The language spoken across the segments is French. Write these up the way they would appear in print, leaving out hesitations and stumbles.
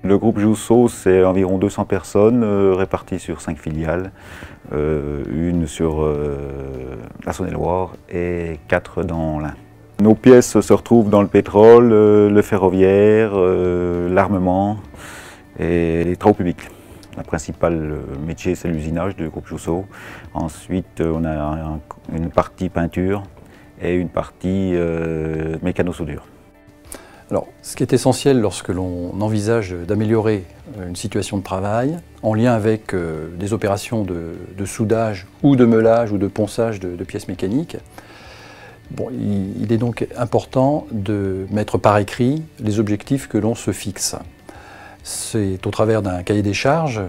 Le groupe Jousseau, c'est environ 200 personnes réparties sur 5 filiales, une sur la Saône-et-Loire et 4 dans l'Ain. Nos pièces se retrouvent dans le pétrole, le ferroviaire, l'armement et les travaux publics. Le principal métier, c'est l'usinage du groupe Jousseau. Ensuite, on a une partie peinture et une partie mécano-soudure. Alors, ce qui est essentiel lorsque l'on envisage d'améliorer une situation de travail, en lien avec des opérations de soudage ou de meulage ou de ponçage de pièces mécaniques, bon, il est donc important de mettre par écrit les objectifs que l'on se fixe. C'est au travers d'un cahier des charges,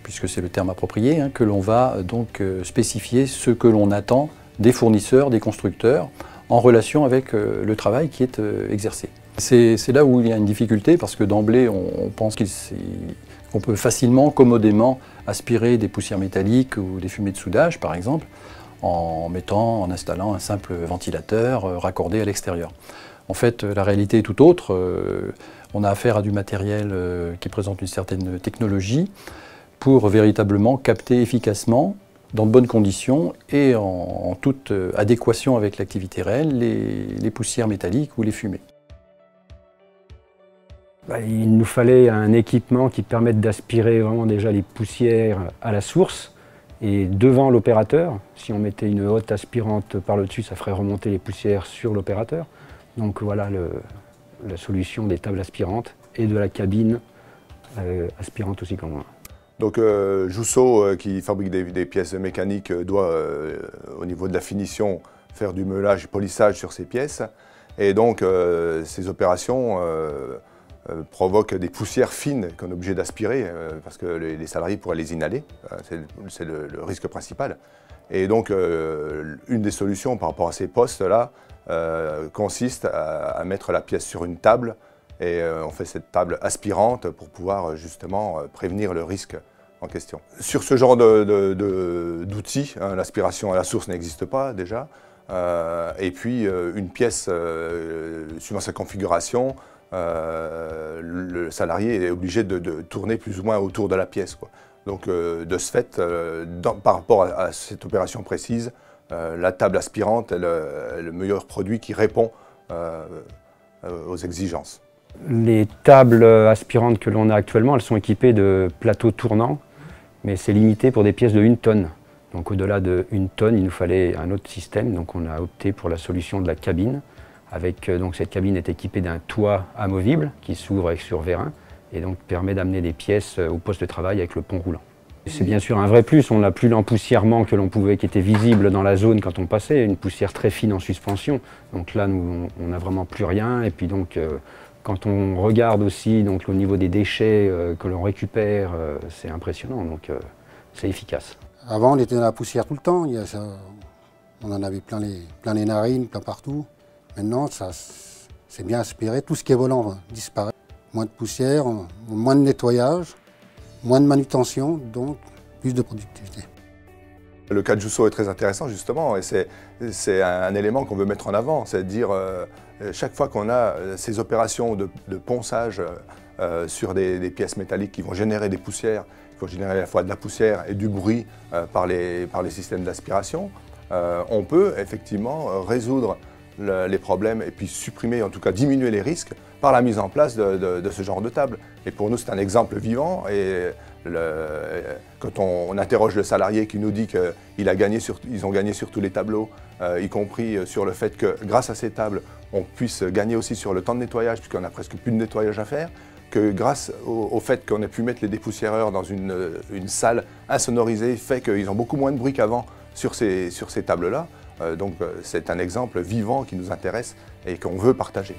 puisque c'est le terme approprié, que l'on va donc spécifier ce que l'on attend des fournisseurs, des constructeurs, en relation avec le travail qui est exercé. C'est là où il y a une difficulté, parce que d'emblée, on pense qu'on peut facilement, commodément, aspirer des poussières métalliques ou des fumées de soudage, par exemple, en installant un simple ventilateur raccordé à l'extérieur. En fait, la réalité est tout autre. On a affaire à du matériel qui présente une certaine technologie pour véritablement capter efficacement, dans de bonnes conditions et en toute adéquation avec l'activité réelle, les poussières métalliques ou les fumées. Il nous fallait un équipement qui permette d'aspirer vraiment déjà les poussières à la source et devant l'opérateur. Si on mettait une hotte aspirante par le dessus, ça ferait remonter les poussières sur l'opérateur. Donc voilà la solution des tables aspirantes et de la cabine aspirante aussi quand même. Donc Jousseau, qui fabrique des pièces mécaniques, doit, au niveau de la finition, faire du meulage et polissage sur ces pièces. Et donc ces opérations provoquent des poussières fines qu'on est obligé d'aspirer, parce que les salariés pourraient les inhaler. C'est le risque principal. Et donc une des solutions par rapport à ces postes-là consiste à mettre la pièce sur une table. Et on fait cette table aspirante pour pouvoir justement prévenir le risque en question. Sur ce genre d'outils, l'aspiration à la source n'existe pas déjà. Et puis une pièce, suivant sa configuration, le salarié est obligé de tourner plus ou moins autour de la pièce, quoi. Donc de ce fait, par rapport à cette opération précise, la table aspirante est le meilleur produit qui répond aux exigences. Les tables aspirantes que l'on a actuellement, elles sont équipées de plateaux tournants, mais c'est limité pour des pièces de 1 tonne. Donc au-delà de 1 tonne, il nous fallait un autre système, donc on a opté pour la solution de la cabine. Donc cette cabine est équipée d'un toit amovible qui s'ouvre sur vérin et donc permet d'amener des pièces au poste de travail avec le pont roulant. C'est bien sûr un vrai plus, on n'a plus l'empoussièrement qui était visible dans la zone quand on passait, une poussière très fine en suspension. Donc là, nous, on n'a vraiment plus rien. Et puis donc, quand on regarde aussi donc, au niveau des déchets que l'on récupère, c'est impressionnant, donc c'est efficace. Avant, on était dans la poussière tout le temps, on en avait plein les narines, plein partout. Maintenant, c'est bien aspiré, tout ce qui est volant disparaît. Moins de poussière, moins de nettoyage, moins de manutention, donc plus de productivité. Le cas de Jousseau est très intéressant justement et c'est un élément qu'on veut mettre en avant, c'est de dire chaque fois qu'on a ces opérations de ponçage sur des pièces métalliques qui vont générer des poussières, qui vont générer à la fois de la poussière et du bruit par les systèmes d'aspiration, on peut effectivement résoudre les problèmes et puis supprimer, en tout cas diminuer les risques par la mise en place de ce genre de table. Et pour nous, c'est un exemple vivant. Et quand on interroge le salarié qui nous dit qu'ils ont gagné sur tous les tableaux, y compris sur le fait que grâce à ces tables, on puisse gagner aussi sur le temps de nettoyage, puisqu'on n'a presque plus de nettoyage à faire, que grâce au fait qu'on ait pu mettre les dépoussiéreurs dans une salle insonorisée, fait qu'ils ont beaucoup moins de bruit qu'avant sur ces tables-là. Donc c'est un exemple vivant qui nous intéresse et qu'on veut partager.